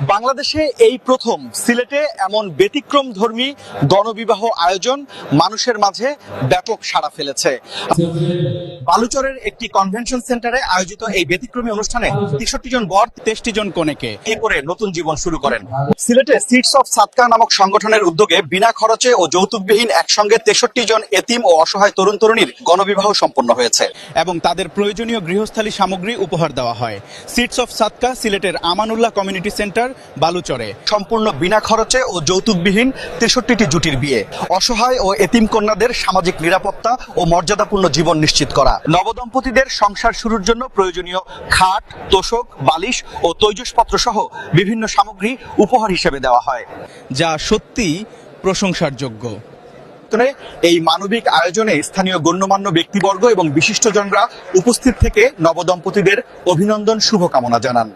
বাংলাদেশে এই প্রথম সিলেটে এমন ব্যতিক্রমধর্মী গণবিবাহ আয়োজন মানুষের মাঝে ব্যাপক সাড়া ফেলেছে। বালুচরের একটি কনভেনশন সেন্টারে আয়োজিত এই ব্যতিক্রমী অনুষ্ঠানে 63 জন বর 63 জন কনেকে বিয়ে করে নতুন জীবন শুরু করেন। সিলেটে সিডস অফ সাদকা নামক সংগঠনের উদ্যোগে বিনা খরচে ও যৌতুকবিহীন একসঙ্গে 63 জন এতিম ও অসহায় তরুণ তরুণীর গণবিবাহ সম্পন্ন হয়েছে এবং তাদের প্রয়োজনীয় গৃহস্থালী সামগ্রী উপহার দেওয়া হয়। সিডস অফ সাদকা সিলেটের আমানুল্লাহ কমিউনিটি সেন্টার বালুচরে সম্পূর্ণ বিনা খরচে ও যৌতুকবিহীন 63টি জুটির বিয়ে, অসহায় ও এতিম কন্যাদের সামাজিক নিরাপত্তা ও মর্যাদাপূর্ণ জীবন নিশ্চিত করা। নবদম্পতিদের সংসার শুরুর জন্য প্রয়োজনীয় খাট, তোশক, বালিশ ও তৈজসপত্র সহ বিভিন্ন সামগ্রী উপহার হিসেবে দেওয়া হয়, যা সত্যিই প্রশংসার যোগ্য। এই মানবিক আয়োজনে স্থানীয় গণ্যমান্য ব্যক্তিবর্গ এবং বিশিষ্টজনরা উপস্থিত থেকে নবদম্পতিদের অভিনন্দন শুভকামনা জানান।